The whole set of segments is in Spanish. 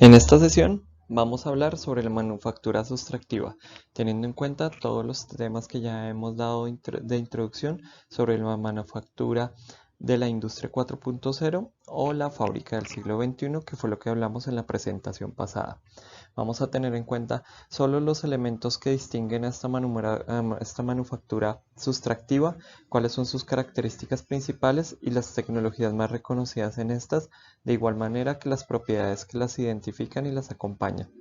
En esta sesión vamos a hablar sobre la manufactura sustractiva, teniendo en cuenta todos los temas que ya hemos dado de introducción sobre la manufactura de la industria 4.0 o la fábrica del siglo XXI, que fue lo que hablamos en la presentación pasada. Vamos a tener en cuenta solo los elementos que distinguen a esta manufactura sustractiva, cuáles son sus características principales y las tecnologías más reconocidas en estas, de igual manera que las propiedades que las identifican y las acompañan.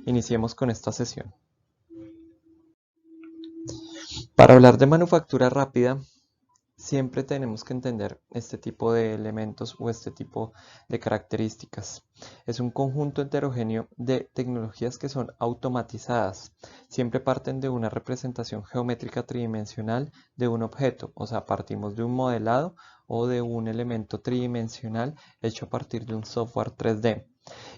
Iniciemos con esta sesión. Para hablar de manufactura rápida, siempre tenemos que entender este tipo de elementos o este tipo de características. Es un conjunto heterogéneo de tecnologías que son automatizadas. Siempre parten de una representación geométrica tridimensional de un objeto, o sea, partimos de un modelado o de un elemento tridimensional hecho a partir de un software 3D.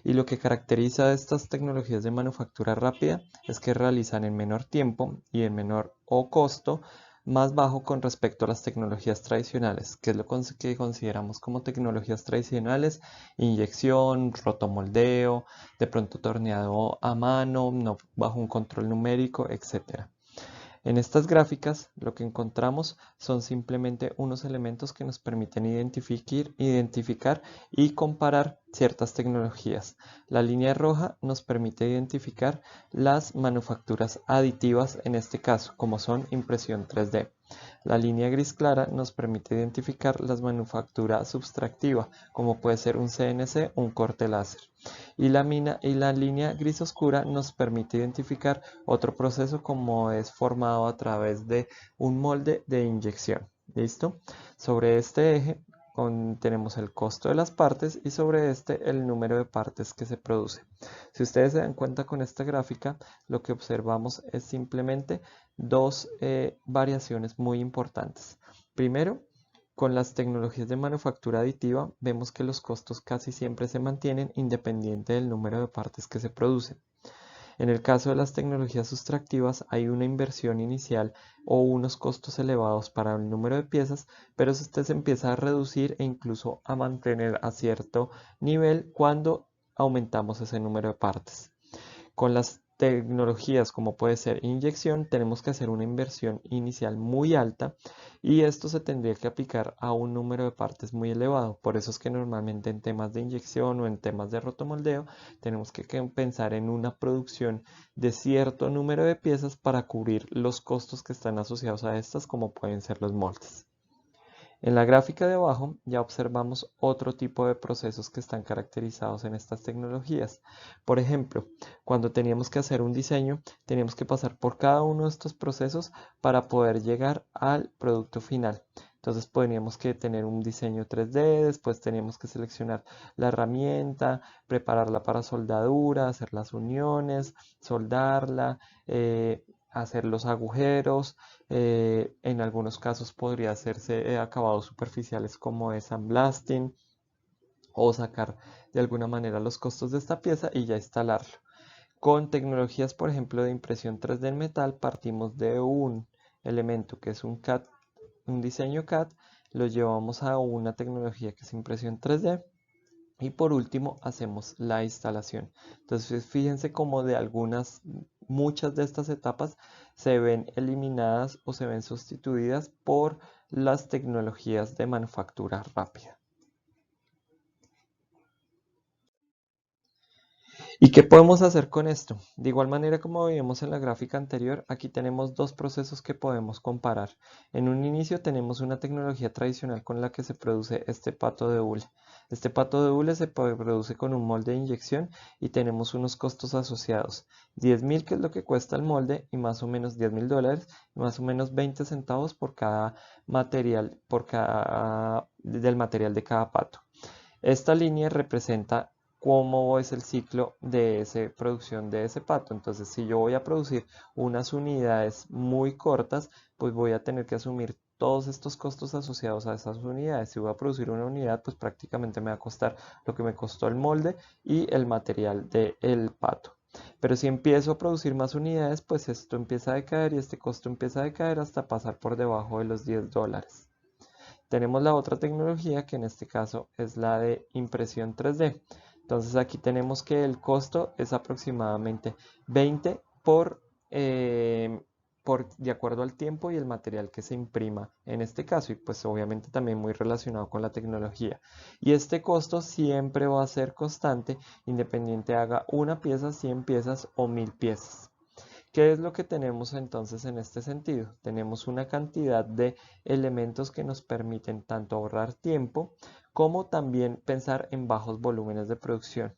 Y lo que caracteriza a estas tecnologías de manufactura rápida es que realizan en menor tiempo y en menor costo más bajo con respecto a las tecnologías tradicionales, que es lo que consideramos como tecnologías tradicionales: inyección, rotomoldeo, de pronto torneado a mano, no bajo un control numérico, etc. En estas gráficas lo que encontramos son simplemente unos elementos que nos permiten identificar y comparar ciertas tecnologías. La línea roja nos permite identificar las manufacturas aditivas, en este caso, como son impresión 3D. La línea gris clara nos permite identificar las manufacturas subtractiva, como puede ser un CNC o un corte láser. Y la línea gris oscura nos permite identificar otro proceso, como es formado a través de un molde de inyección. ¿Listo? Sobre este eje tenemos el costo de las partes y sobre este el número de partes que se produce. Si ustedes se dan cuenta con esta gráfica, lo que observamos es simplemente dos variaciones muy importantes. Primero, con las tecnologías de manufactura aditiva, vemos que los costos casi siempre se mantienen independiente del número de partes que se producen. En el caso de las tecnologías sustractivas, hay una inversión inicial o unos costos elevados para el número de piezas, pero este se empieza a reducir e incluso a mantener a cierto nivel cuando aumentamos ese número de partes. Con las tecnologías como puede ser inyección, tenemos que hacer una inversión inicial muy alta y esto se tendría que aplicar a un número de partes muy elevado. Por eso es que normalmente en temas de inyección o en temas de rotomoldeo tenemos que pensar en una producción de cierto número de piezas para cubrir los costos que están asociados a estas, como pueden ser los moldes. En la gráfica de abajo ya observamos otro tipo de procesos que están caracterizados en estas tecnologías. Por ejemplo, cuando teníamos que hacer un diseño, teníamos que pasar por cada uno de estos procesos para poder llegar al producto final. Entonces teníamos que tener un diseño 3D, después teníamos que seleccionar la herramienta, prepararla para soldadura, hacer las uniones, soldarla, hacer los agujeros. En algunos casos podría hacerse acabados superficiales como es sandblasting, o sacar de alguna manera los costos de esta pieza y ya instalarlo. Con tecnologías, por ejemplo, de impresión 3D en metal, partimos de un elemento que es un CAD, un diseño CAD, lo llevamos a una tecnología que es impresión 3D. Y por último hacemos la instalación. Entonces fíjense cómo muchas de estas etapas se ven eliminadas o se ven sustituidas por las tecnologías de manufactura rápida. ¿Y qué podemos hacer con esto? De igual manera, como veíamos en la gráfica anterior, aquí tenemos dos procesos que podemos comparar. En un inicio tenemos una tecnología tradicional con la que se produce este pato de hule. Este pato de hule se produce con un molde de inyección y tenemos unos costos asociados. 10.000, que es lo que cuesta el molde, y más o menos $10.000, y más o menos 20 centavos por cada material, del material de cada pato. Esta línea representa cómo es el ciclo de esa producción de ese pato. Entonces, si yo voy a producir unas unidades muy cortas, pues voy a tener que asumir todos estos costos asociados a esas unidades. Si voy a producir una unidad, pues prácticamente me va a costar lo que me costó el molde y el material del pato. Pero si empiezo a producir más unidades, pues esto empieza a decaer y este costo empieza a decaer hasta pasar por debajo de los $10. Tenemos la otra tecnología, que en este caso es la de impresión 3D. Entonces aquí tenemos que el costo es aproximadamente 20 de acuerdo al tiempo y el material que se imprima en este caso, y pues obviamente también muy relacionado con la tecnología. Y este costo siempre va a ser constante, independiente haga una pieza, 100 piezas o 1000 piezas. ¿Qué es lo que tenemos entonces en este sentido? Tenemos una cantidad de elementos que nos permiten tanto ahorrar tiempo como también pensar en bajos volúmenes de producción.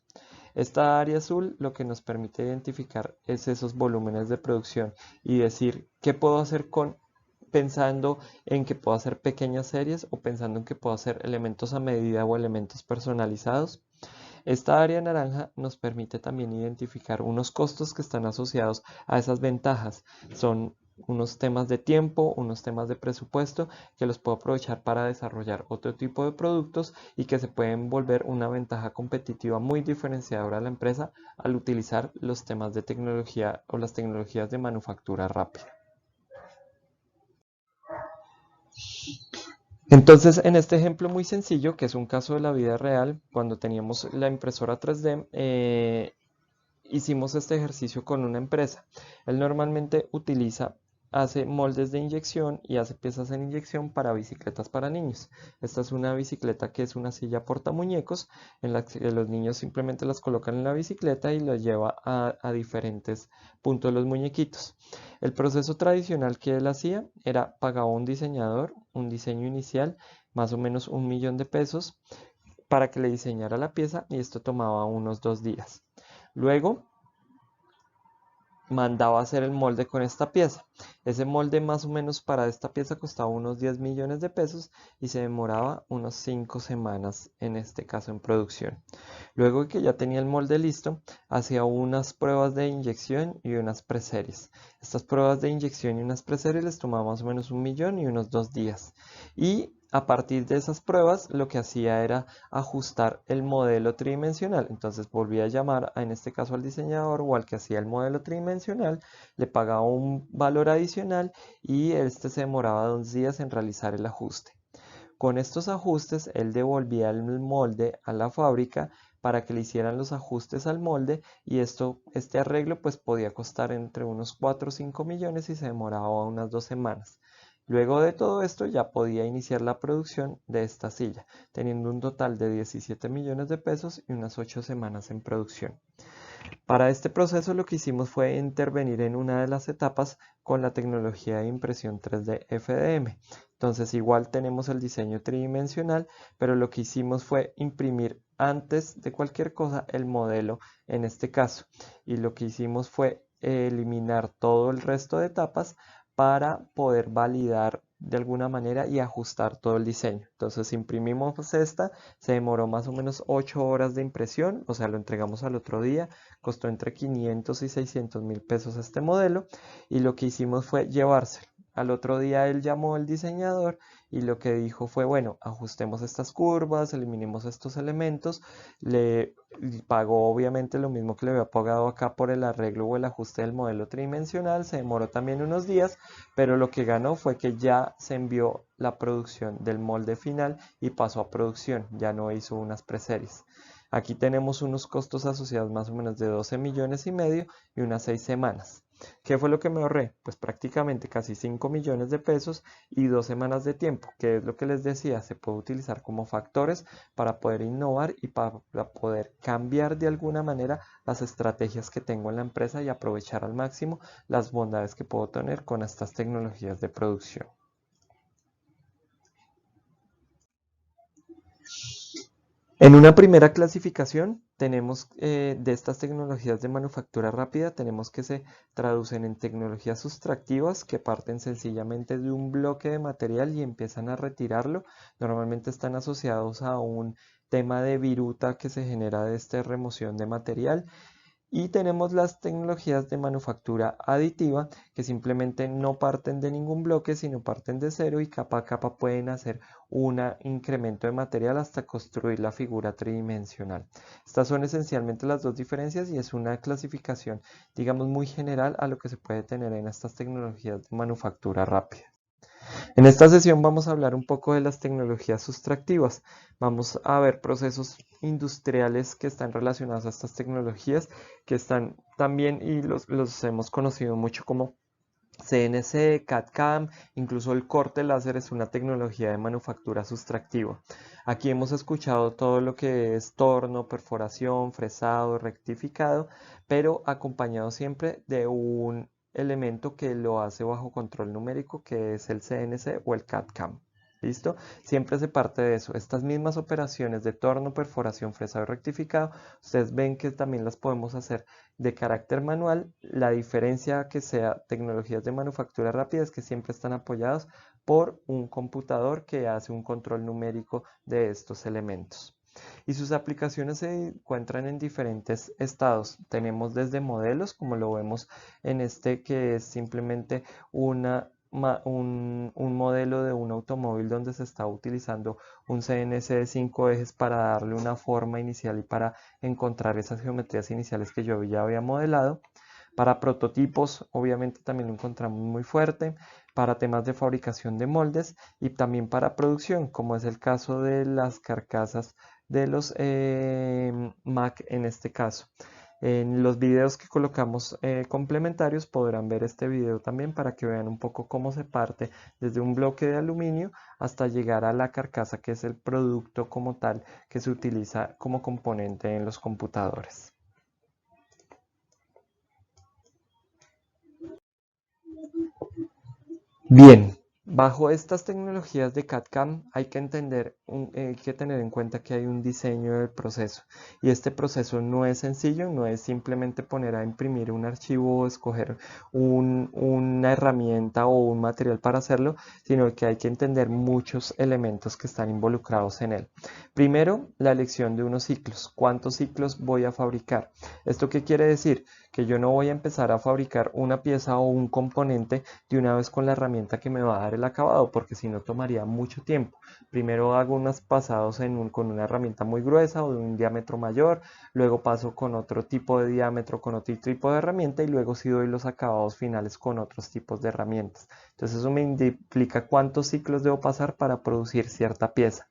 Esta área azul lo que nos permite identificar es esos volúmenes de producción y decir qué puedo hacer pensando en que puedo hacer pequeñas series o pensando en que puedo hacer elementos a medida o elementos personalizados. Esta área naranja nos permite también identificar unos costos que están asociados a esas ventajas. Son unos temas de tiempo, unos temas de presupuesto que los puedo aprovechar para desarrollar otro tipo de productos y que se pueden volver una ventaja competitiva muy diferenciadora a la empresa al utilizar los temas de tecnología o las tecnologías de manufactura rápida. Entonces, en este ejemplo muy sencillo, que es un caso de la vida real, cuando teníamos la impresora 3D, hicimos este ejercicio con una empresa. Él normalmente hace moldes de inyección y hace piezas en inyección para bicicletas para niños. Esta es una bicicleta que es una silla portamuñecos en la que los niños simplemente las colocan en la bicicleta y las lleva a diferentes puntos de los muñequitos. El proceso tradicional que él hacía era pagaba a un diseñador, un diseño inicial, más o menos 1.000.000 de pesos, para que le diseñara la pieza y esto tomaba unos 2 días. Luego mandaba a hacer el molde con esta pieza. Ese molde más o menos para esta pieza costaba unos 10 millones de pesos y se demoraba unos 5 semanas en este caso en producción. Luego de que ya tenía el molde listo, hacía unas pruebas de inyección y unas preseries. Estas pruebas de inyección y unas preseries les tomaba más o menos 1.000.000 y unos 2 días. Y a partir de esas pruebas lo que hacía era ajustar el modelo tridimensional. Entonces volvía a llamar en este caso al diseñador o al que hacía el modelo tridimensional, le pagaba un valor adicional y este se demoraba 2 días en realizar el ajuste. Con estos ajustes él devolvía el molde a la fábrica para que le hicieran los ajustes al molde y este arreglo pues podía costar entre unos 4 o 5 millones y se demoraba unas 2 semanas. Luego de todo esto ya podía iniciar la producción de esta silla, teniendo un total de 17 millones de pesos y unas 8 semanas en producción. Para este proceso lo que hicimos fue intervenir en una de las etapas con la tecnología de impresión 3D FDM. Entonces igual tenemos el diseño tridimensional, pero lo que hicimos fue imprimir antes de cualquier cosa el modelo en este caso. Y lo que hicimos fue eliminar todo el resto de etapas para poder validar de alguna manera y ajustar todo el diseño. Entonces imprimimos esta, se demoró más o menos 8 horas de impresión, o sea, lo entregamos al otro día, costó entre 500 y 600.000 pesos este modelo y lo que hicimos fue llevárselo. Al otro día él llamó al diseñador y lo que dijo fue, bueno, ajustemos estas curvas, eliminemos estos elementos, le pagó obviamente lo mismo que le había pagado acá por el arreglo o el ajuste del modelo tridimensional, se demoró también unos días, pero lo que ganó fue que ya se envió la producción del molde final y pasó a producción, ya no hizo unas preseries. Aquí tenemos unos costos asociados más o menos de 12 millones y medio y unas 6 semanas. ¿Qué fue lo que me ahorré? Pues prácticamente casi 5 millones de pesos y 2 semanas de tiempo, que es lo que les decía, se puede utilizar como factores para poder innovar y para poder cambiar de alguna manera las estrategias que tengo en la empresa y aprovechar al máximo las bondades que puedo tener con estas tecnologías de producción. En una primera clasificación tenemos de estas tecnologías de manufactura rápida, tenemos que se traducen en tecnologías sustractivas que parten sencillamente de un bloque de material y empiezan a retirarlo. Normalmente están asociados a un tema de viruta que se genera de esta remoción de material. Y tenemos las tecnologías de manufactura aditiva que simplemente no parten de ningún bloque, sino parten de cero y capa a capa pueden hacer un incremento de material hasta construir la figura tridimensional. Estas son esencialmente las dos diferencias y es una clasificación, digamos, muy general a lo que se puede tener en estas tecnologías de manufactura rápida. En esta sesión vamos a hablar un poco de las tecnologías sustractivas. Vamos a ver procesos industriales que están relacionados a estas tecnologías, que están también y los hemos conocido mucho como CNC, CAD/CAM, incluso el corte láser es una tecnología de manufactura sustractiva. Aquí hemos escuchado todo lo que es torno, perforación, fresado, rectificado, pero acompañado siempre de un elemento que lo hace bajo control numérico, que es el CNC o el CAD/CAM. ¿Listo? Siempre se parte de eso. Estas mismas operaciones de torno, perforación, fresado y rectificado, ustedes ven que también las podemos hacer de carácter manual. La diferencia que sea tecnologías de manufactura rápida es que siempre están apoyados por un computador que hace un control numérico de estos elementos. Y sus aplicaciones se encuentran en diferentes estados. Tenemos desde modelos, como lo vemos en este, que es simplemente un modelo de un automóvil donde se está utilizando un CNC de 5 ejes para darle una forma inicial y para encontrar esas geometrías iniciales que yo ya había modelado. Para prototipos, obviamente también lo encontramos muy fuerte, para temas de fabricación de moldes y también para producción, como es el caso de las carcasas de los Mac en este caso. En los videos que colocamos complementarios podrán ver este video también para que vean un poco cómo se parte desde un bloque de aluminio hasta llegar a la carcasa, que es el producto como tal que se utiliza como componente en los computadores. Bien, bajo estas tecnologías de CAD/CAM hay que hay que tener en cuenta que hay un diseño del proceso y este proceso no es sencillo, no es simplemente poner a imprimir un archivo o escoger una herramienta o un material para hacerlo, sino que hay que entender muchos elementos que están involucrados en él. Primero, la elección de unos ciclos. ¿Cuántos ciclos voy a fabricar? ¿Esto qué quiere decir? Que yo no voy a empezar a fabricar una pieza o un componente de una vez con la herramienta que me va a dar el acabado, porque si no tomaría mucho tiempo. Primero hago unos pasados con una herramienta muy gruesa o de un diámetro mayor, luego paso con otro tipo de diámetro, con otro tipo de herramienta y luego sí doy los acabados finales con otros tipos de herramientas. Entonces eso me implica cuántos ciclos debo pasar para producir cierta pieza.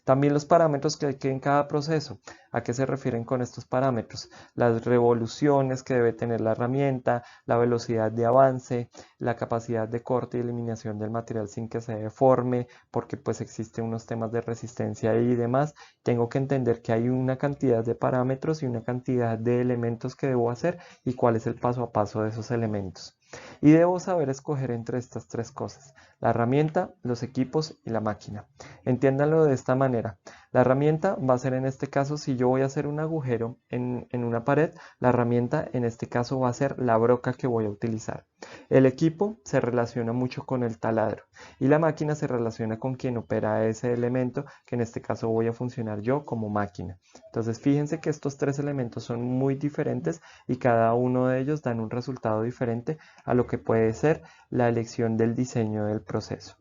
También los parámetros que hay que en cada proceso. ¿A qué se refieren con estos parámetros? Las revoluciones que debe tener la herramienta, la velocidad de avance, la capacidad de corte y eliminación del material sin que se deforme, porque pues existen unos temas de resistencia y demás. Tengo que entender que hay una cantidad de parámetros y una cantidad de elementos que debo hacer y cuál es el paso a paso de esos elementos. Y debo saber escoger entre estas tres cosas: la herramienta, los equipos y la máquina. Entiéndanlo de esta manera. La herramienta va a ser en este caso, si yo voy a hacer un agujero en una pared, la herramienta en este caso va a ser la broca que voy a utilizar. El equipo se relaciona mucho con el taladro y la máquina se relaciona con quien opera ese elemento, que en este caso voy a funcionar yo como máquina. Entonces fíjense que estos tres elementos son muy diferentes y cada uno de ellos dan un resultado diferente a lo que puede ser la elección del diseño del proceso.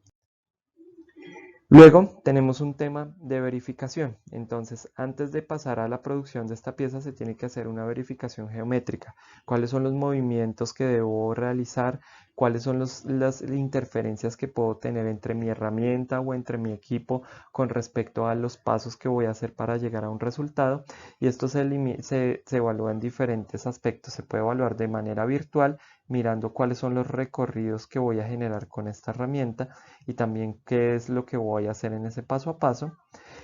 Luego tenemos un tema de verificación. Entonces, antes de pasar a la producción de esta pieza se tiene que hacer una verificación geométrica. ¿Cuáles son los movimientos que debo realizar? ¿Cuáles son las interferencias que puedo tener entre mi herramienta o entre mi equipo con respecto a los pasos que voy a hacer para llegar a un resultado? Y esto se evalúa en diferentes aspectos. Se puede evaluar de manera virtual, mirando cuáles son los recorridos que voy a generar con esta herramienta y también qué es lo que voy a hacer en ese paso a paso,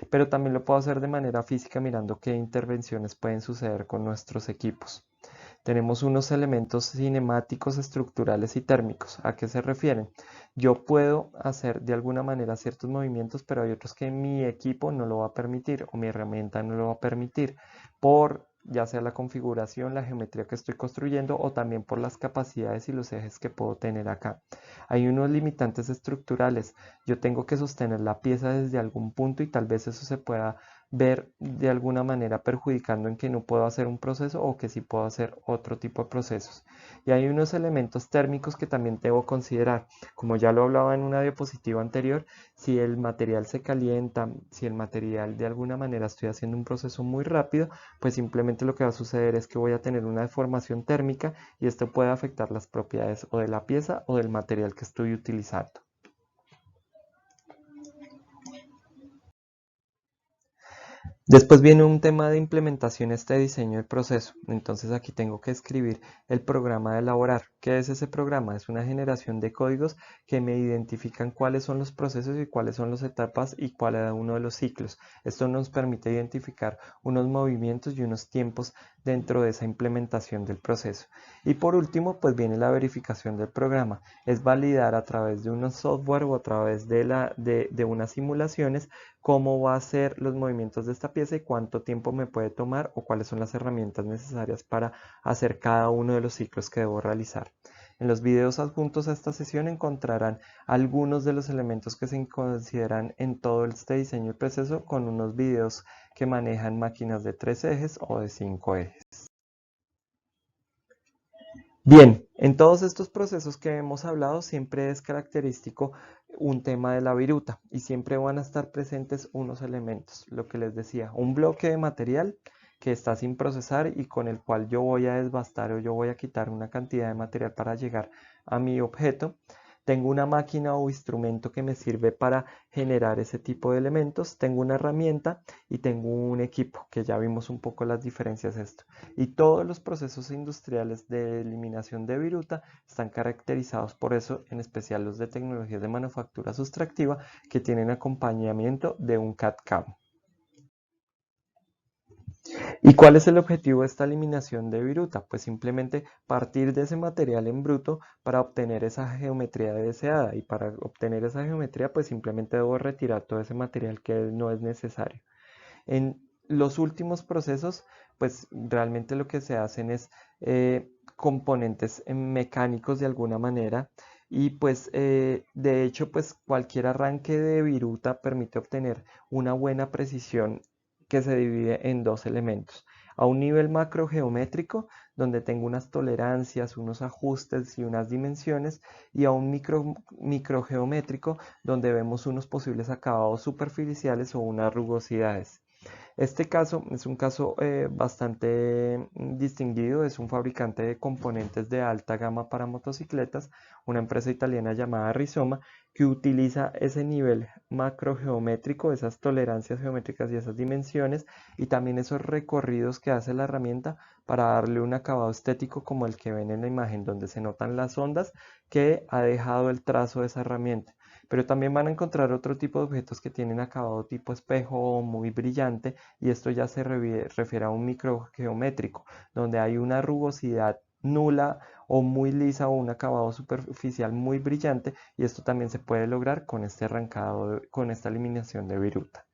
pero también lo puedo hacer de manera física mirando qué intervenciones pueden suceder con nuestros equipos. Tenemos unos elementos cinemáticos, estructurales y térmicos. ¿A qué se refieren? Yo puedo hacer de alguna manera ciertos movimientos, pero hay otros que mi equipo no lo va a permitir o mi herramienta no lo va a permitir por ya sea la configuración, la geometría que estoy construyendo o también por las capacidades y los ejes que puedo tener acá. Hay unos limitantes estructurales. Yo tengo que sostener la pieza desde algún punto y tal vez eso se pueda ver de alguna manera perjudicando en que no puedo hacer un proceso o que sí puedo hacer otro tipo de procesos. Y hay unos elementos térmicos que también debo considerar. Como ya lo hablaba en una diapositiva anterior, si el material se calienta, si el material de alguna manera estoy haciendo un proceso muy rápido, pues simplemente lo que va a suceder es que voy a tener una deformación térmica y esto puede afectar las propiedades o de la pieza o del material que estoy utilizando. Después viene un tema de implementación, este diseño del proceso. Entonces aquí tengo que escribir el programa de elaborar. ¿Qué es ese programa? Es una generación de códigos que me identifican cuáles son los procesos y cuáles son las etapas y cuál es uno de los ciclos. Esto nos permite identificar unos movimientos y unos tiempos dentro de esa implementación del proceso. Y por último, pues viene la verificación del programa. Es validar a través de un software o a través de unas simulaciones cómo va a ser los movimientos de esta pieza y cuánto tiempo me puede tomar o cuáles son las herramientas necesarias para hacer cada uno de los ciclos que debo realizar. En los videos adjuntos a esta sesión encontrarán algunos de los elementos que se consideran en todo este diseño y proceso con unos videos que manejan máquinas de 3 ejes o de 5 ejes. Bien, en todos estos procesos que hemos hablado siempre es característico un tema de la viruta y siempre van a estar presentes unos elementos, lo que les decía, un bloque de material que está sin procesar y con el cual yo voy a desbastar o yo voy a quitar una cantidad de material para llegar a mi objeto. Tengo una máquina o instrumento que me sirve para generar ese tipo de elementos, tengo una herramienta y tengo un equipo, que ya vimos un poco las diferencias de esto. Y todos los procesos industriales de eliminación de viruta están caracterizados por eso, en especial los de tecnologías de manufactura sustractiva, que tienen acompañamiento de un CAD/CAM. ¿Y cuál es el objetivo de esta eliminación de viruta? Pues simplemente partir de ese material en bruto para obtener esa geometría deseada. Y para obtener esa geometría, pues simplemente debo retirar todo ese material que no es necesario. En los últimos procesos, pues realmente lo que se hacen es componentes mecánicos de alguna manera y pues de hecho pues cualquier arranque de viruta permite obtener una buena precisión que se divide en dos elementos. A un nivel macrogeométrico, donde tengo unas tolerancias, unos ajustes y unas dimensiones, y a un microgeométrico, donde vemos unos posibles acabados superficiales o unas rugosidades. Este caso es un caso bastante distinguido, es un fabricante de componentes de alta gama para motocicletas, una empresa italiana llamada Rizoma, que utiliza ese nivel macrogeométrico, esas tolerancias geométricas y esas dimensiones, y también esos recorridos que hace la herramienta para darle un acabado estético como el que ven en la imagen, donde se notan las ondas que ha dejado el trazo de esa herramienta. Pero también van a encontrar otro tipo de objetos que tienen acabado tipo espejo o muy brillante, y esto ya se refiere a un microgeométrico, donde hay una rugosidad nula o muy lisa o un acabado superficial muy brillante, y esto también se puede lograr con este arrancado, con esta eliminación de viruta.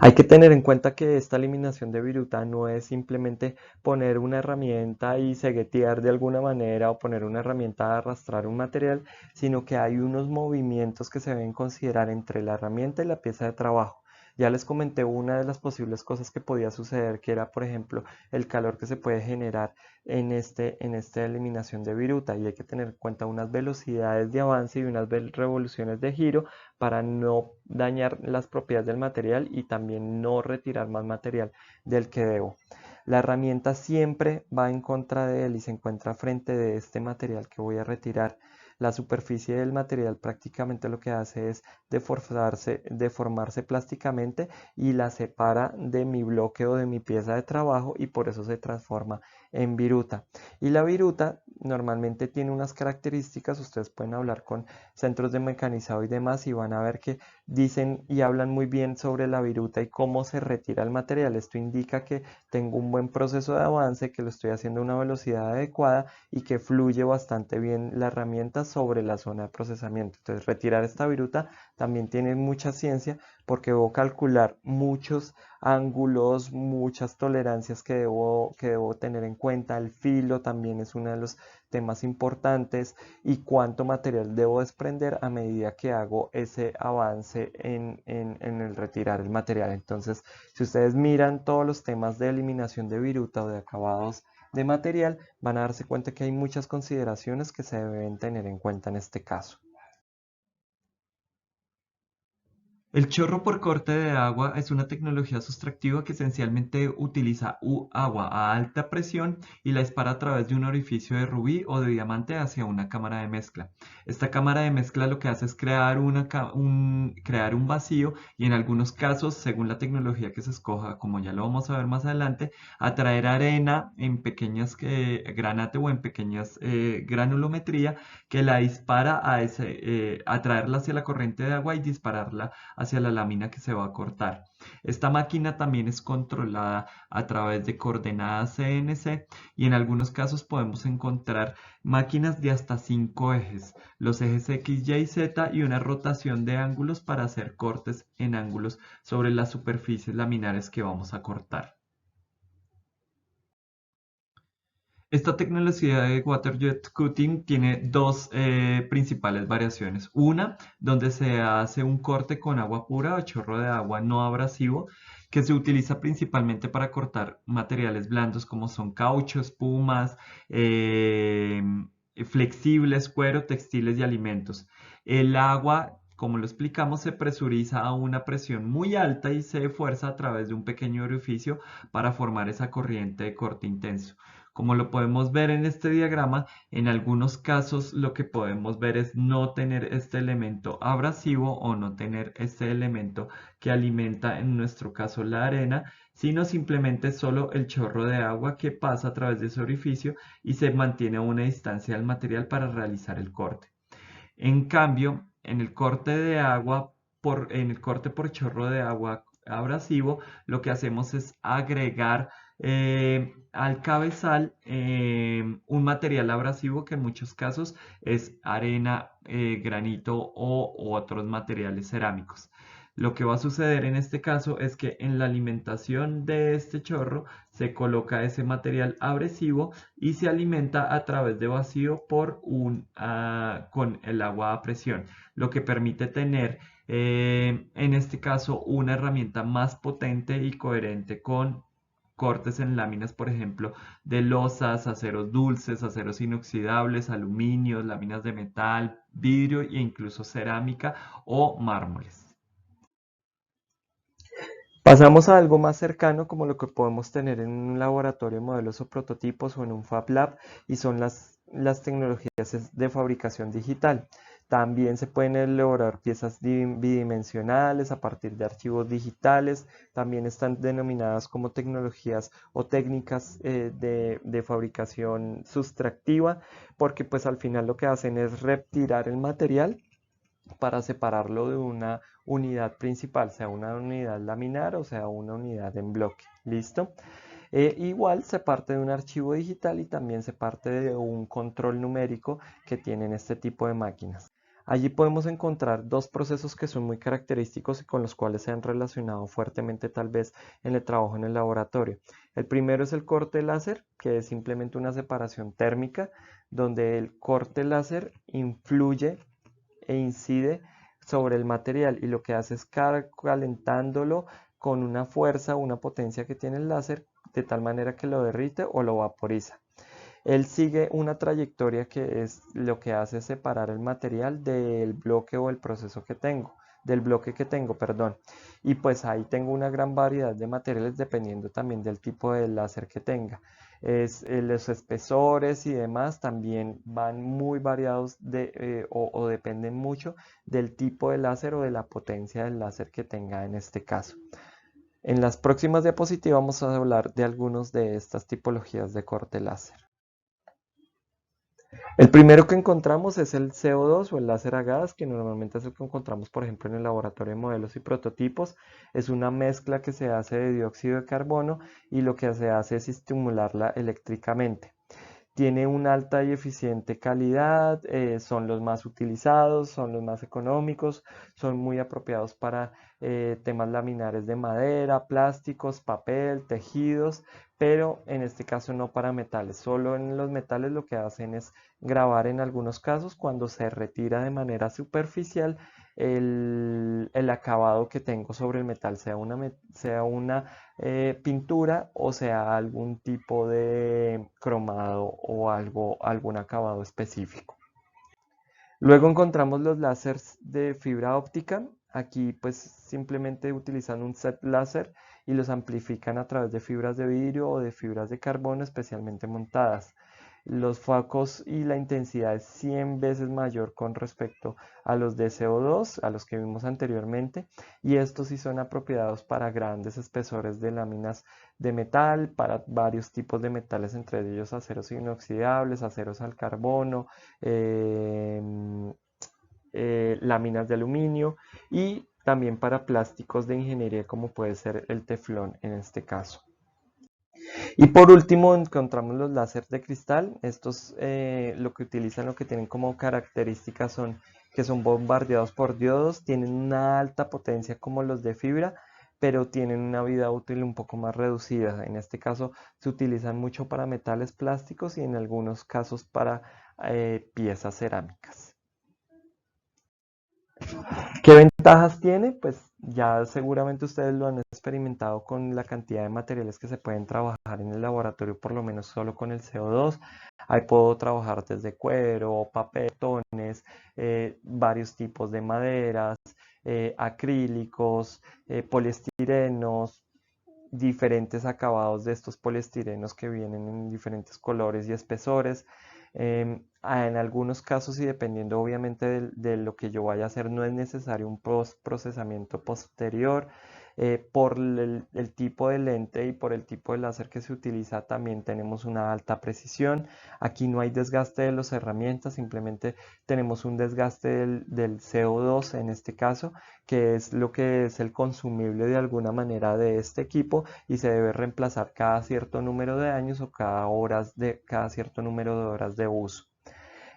Hay que tener en cuenta que esta eliminación de viruta no es simplemente poner una herramienta y seguetear de alguna manera o poner una herramienta a arrastrar un material, sino que hay unos movimientos que se deben considerar entre la herramienta y la pieza de trabajo. Ya les comenté una de las posibles cosas que podía suceder, que era, por ejemplo, el calor que se puede generar en esta eliminación de viruta, y hay que tener en cuenta unas velocidades de avance y unas revoluciones de giro para no dañar las propiedades del material y también no retirar más material del que debo. La herramienta siempre va en contra de él y se encuentra frente de este material que voy a retirar. La superficie del material prácticamente lo que hace es deformarse plásticamente y la separa de mi bloque o de mi pieza de trabajo, y por eso se transforma en viruta. Y la viruta normalmente tiene unas características, ustedes pueden hablar con centros de mecanizado y demás y van a ver que dicen y hablan muy bien sobre la viruta y cómo se retira el material. Esto indica que tengo un buen proceso de avance, que lo estoy haciendo a una velocidad adecuada y que fluye bastante bien la herramienta sobre la zona de procesamiento. Entonces, retirar esta viruta también tiene mucha ciencia, porque debo calcular muchos ángulos, muchas tolerancias que debo tener en cuenta. El filo también es uno de los temas importantes, y cuánto material debo desprender a medida que hago ese avance en el retirar el material. Entonces, si ustedes miran todos los temas de eliminación de viruta o de acabados de material, van a darse cuenta que hay muchas consideraciones que se deben tener en cuenta en este caso. El chorro por corte de agua es una tecnología sustractiva que esencialmente utiliza agua a alta presión y la dispara a través de un orificio de rubí o de diamante hacia una cámara de mezcla. Esta cámara de mezcla lo que hace es crear crear un vacío y en algunos casos, según la tecnología que se escoja, como ya lo vamos a ver más adelante, atraer arena en pequeñas granate o en pequeñas granulometría que la dispara atraerla hacia la corriente de agua y dispararla hacia la lámina que se va a cortar. Esta máquina también es controlada a través de coordenadas CNC y en algunos casos podemos encontrar máquinas de hasta 5 ejes, los ejes X, Y, Z y una rotación de ángulos para hacer cortes en ángulos sobre las superficies laminares que vamos a cortar. Esta tecnología de Water Jet Cutting tiene dos principales variaciones. Una, donde se hace un corte con agua pura o chorro de agua no abrasivo, que se utiliza principalmente para cortar materiales blandos como son caucho, espumas, eh, flexibles, cuero, textiles y alimentos. El agua, como lo explicamos, se presuriza a una presión muy alta y se fuerza a través de un pequeño orificio para formar esa corriente de corte intenso. Como lo podemos ver en este diagrama, en algunos casos lo que podemos ver es no tener este elemento abrasivo o no tener este elemento que alimenta en nuestro caso la arena, sino simplemente solo el chorro de agua que pasa a través de ese orificio y se mantiene a una distancia del material para realizar el corte. En cambio, en el corte de agua, en el corte por chorro de agua abrasivo, lo que hacemos es agregar al cabezal un material abrasivo que en muchos casos es arena, granito o otros materiales cerámicos. Lo que va a suceder en este caso es que en la alimentación de este chorro se coloca ese material abrasivo y se alimenta a través de vacío con el agua a presión, lo que permite tener en este caso una herramienta más potente y coherente con cortes en láminas, por ejemplo, de losas, aceros dulces, aceros inoxidables, aluminio, láminas de metal, vidrio e incluso cerámica o mármoles. Pasamos a algo más cercano como lo que podemos tener en un laboratorio de modelos o prototipos o en un Fab Lab y son las tecnologías de fabricación digital. También se pueden elaborar piezas bidimensionales a partir de archivos digitales. También están denominadas como tecnologías o técnicas de fabricación sustractiva porque pues al final lo que hacen es retirar el material para separarlo de una unidad principal, sea una unidad laminar o sea una unidad en bloque. ¿Listo? Igual se parte de un archivo digital y también se parte de un control numérico que tienen este tipo de máquinas. Allí podemos encontrar dos procesos que son muy característicos y con los cuales se han relacionado fuertemente tal vez en el trabajo en el laboratorio. El primero es el corte láser, que es simplemente una separación térmica, donde el corte láser influye e incide sobre el material y lo que hace es calentándolo con una fuerza, una potencia que tiene el láser de tal manera que lo derrite o lo vaporiza. Él sigue una trayectoria que es lo que hace separar el material del bloque o el proceso que tengo, del bloque que tengo, perdón. Y pues ahí tengo una gran variedad de materiales dependiendo también del tipo de láser que tenga. Los espesores y demás también van muy variados o dependen mucho del tipo de láser o de la potencia del láser que tenga en este caso. En las próximas diapositivas vamos a hablar de algunas de estas tipologías de corte láser. El primero que encontramos es el CO2 o el láser a gas, que normalmente es el que encontramos, por ejemplo, en el laboratorio de modelos y prototipos. Es una mezcla que se hace de dióxido de carbono y lo que se hace es estimularla eléctricamente. Tiene una alta y eficiente calidad, son los más utilizados, son los más económicos, son muy apropiados para temas laminares de madera, plásticos, papel, tejidos, pero en este caso no para metales. Solo en los metales lo que hacen es grabar en algunos casos cuando se retira de manera superficial el acabado que tengo sobre el metal, sea una pintura o sea algún tipo de cromado o algún acabado específico. Luego encontramos los láseres de fibra óptica. Aquí pues simplemente utilizan un set láser y los amplifican a través de fibras de vidrio o de fibras de carbono especialmente montadas. Los focos y la intensidad es 100 veces mayor con respecto a los de CO2, a los que vimos anteriormente, y estos sí son apropiados para grandes espesores de láminas de metal, para varios tipos de metales, entre ellos aceros inoxidables, aceros al carbono, láminas de aluminio y también para plásticos de ingeniería como puede ser el teflón en este caso. Y por último encontramos los láser de cristal. Estos lo que utilizan, lo que tienen como características son que son bombardeados por diodos, tienen una alta potencia como los de fibra, pero tienen una vida útil un poco más reducida. En este caso se utilizan mucho para metales plásticos y en algunos casos para piezas cerámicas. ¿Qué ventajas tiene? Pues ya seguramente ustedes lo han experimentado con la cantidad de materiales que se pueden trabajar en el laboratorio, por lo menos solo con el CO2. Ahí puedo trabajar desde cuero, papel, tones, varios tipos de maderas, acrílicos, poliestirenos, diferentes acabados de estos poliestirenos que vienen en diferentes colores y espesores. En algunos casos y dependiendo obviamente de lo que yo vaya a hacer, no es necesario un procesamiento posterior. Por el tipo de lente y por el tipo de láser que se utiliza también tenemos una alta precisión. Aquí no hay desgaste de las herramientas, simplemente tenemos un desgaste del CO2 en este caso, que es lo que es el consumible de alguna manera de este equipo y se debe reemplazar cada cierto número de años o cada cierto número de horas de uso.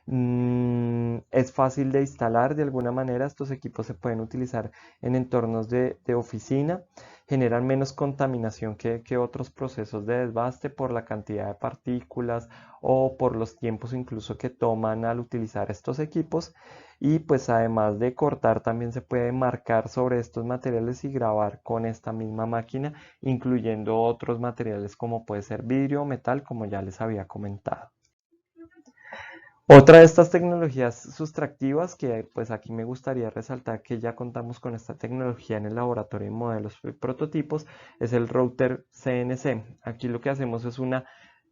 Es fácil de instalar de alguna manera. Estos equipos se pueden utilizar en entornos de oficina. Generan menos contaminación que otros procesos de desbaste por la cantidad de partículas o por los tiempos incluso que toman al utilizar estos equipos. Y pues además de cortar, también se puede marcar sobre estos materiales y grabar con esta misma máquina, incluyendo otros materiales como puede ser vidrio o metal, como ya les había comentado. Otra de estas tecnologías sustractivas que pues aquí me gustaría resaltar que ya contamos con esta tecnología en el laboratorio de modelos y prototipos es el router CNC. Aquí lo que hacemos es una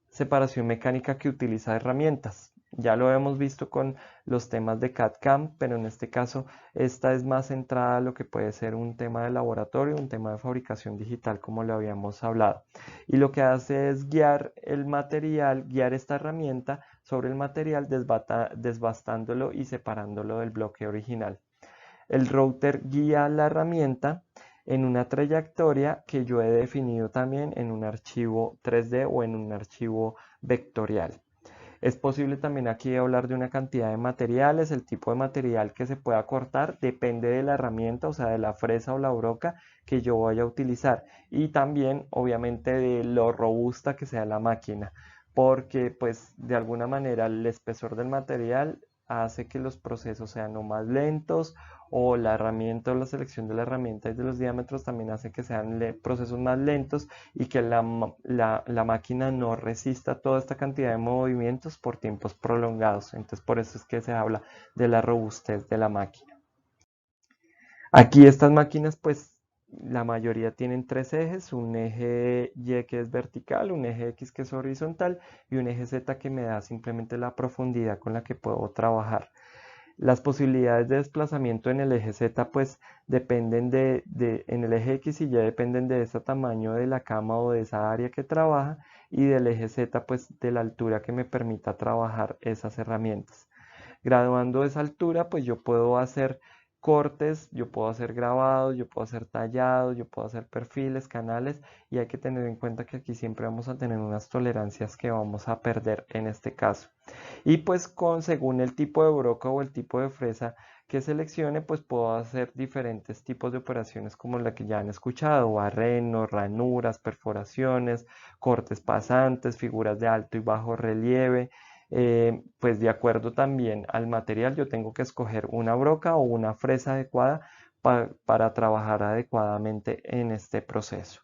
separación mecánica que utiliza herramientas. Ya lo hemos visto con los temas de CAD/CAM, pero en este caso esta es más centrada a lo que puede ser un tema de laboratorio, un tema de fabricación digital como lo habíamos hablado. Y lo que hace es guiar el material, guiar esta herramienta sobre el material desbastándolo y separándolo del bloque original. El router guía la herramienta en una trayectoria que yo he definido también en un archivo 3D o en un archivo vectorial. Es posible también aquí hablar de una cantidad de materiales. El tipo de material que se pueda cortar depende de la herramienta, o sea, de la fresa o la broca que yo vaya a utilizar. Y también, obviamente, de lo robusta que sea la máquina, porque pues de alguna manera el espesor del material hace que los procesos sean o más lentos o la herramienta o la selección de la herramienta y de los diámetros también hace que sean procesos más lentos y que la máquina no resista toda esta cantidad de movimientos por tiempos prolongados. Entonces por eso es que se habla de la robustez de la máquina. Aquí estas máquinas pues la mayoría tienen tres ejes, un eje Y que es vertical, un eje X que es horizontal y un eje Z que me da simplemente la profundidad con la que puedo trabajar. Las posibilidades de desplazamiento en el eje Z pues dependen en el eje X y Y dependen de ese tamaño de la cama o de esa área que trabaja y del eje Z pues de la altura que me permita trabajar esas herramientas. Graduando esa altura pues yo puedo hacer cortes, yo puedo hacer grabados, yo puedo hacer tallados, yo puedo hacer perfiles, canales y hay que tener en cuenta que aquí siempre vamos a tener unas tolerancias que vamos a perder en este caso. Y pues según el tipo de broca o el tipo de fresa que seleccione, pues puedo hacer diferentes tipos de operaciones como la que ya han escuchado, barrenos, ranuras, perforaciones, cortes pasantes, figuras de alto y bajo relieve. Pues de acuerdo también al material, yo tengo que escoger una broca o una fresa adecuada para trabajar adecuadamente en este proceso.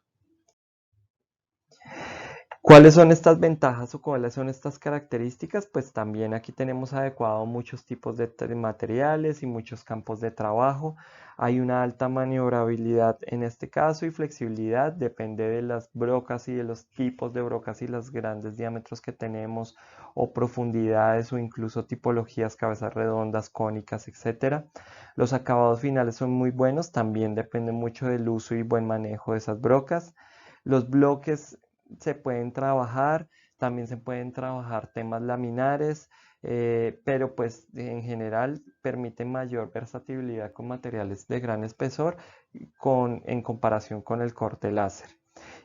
¿Cuáles son estas ventajas o cuáles son estas características? Pues también aquí tenemos adecuado muchos tipos de materiales y muchos campos de trabajo. Hay una alta maniobrabilidad en este caso y flexibilidad, depende de las brocas y de los tipos de brocas y los grandes diámetros que tenemos o profundidades o incluso tipologías, cabezas redondas, cónicas, etcétera. Los acabados finales son muy buenos, también depende mucho del uso y buen manejo de esas brocas. Los bloques se pueden trabajar, también se pueden trabajar temas laminares, pero pues en general permite mayor versatilidad con materiales de gran espesor en comparación con el corte láser.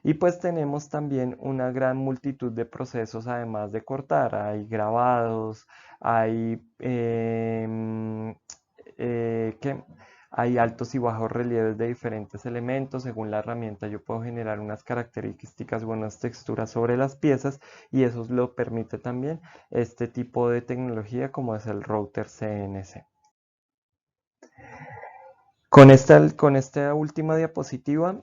Y pues tenemos también una gran multitud de procesos además de cortar. Hay grabados, hay ¿qué? Hay altos y bajos relieves de diferentes elementos. Según la herramienta yo puedo generar unas características o unas texturas sobre las piezas y eso lo permite también este tipo de tecnología como es el router CNC. Con esta última diapositiva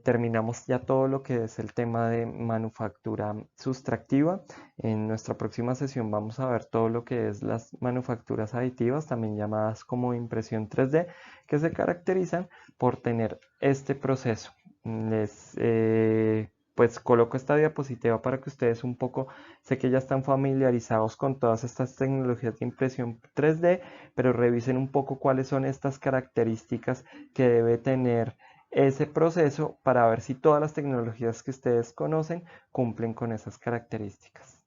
terminamos ya todo lo que es el tema de manufactura sustractiva. En nuestra próxima sesión vamos a ver todo lo que es las manufacturas aditivas, también llamadas como impresión 3D, que se caracterizan por tener este proceso. Pues coloco esta diapositiva para que ustedes un poco, sé que ya están familiarizados con todas estas tecnologías de impresión 3D, pero revisen un poco cuáles son estas características que debe tener ese proceso para ver si todas las tecnologías que ustedes conocen cumplen con esas características.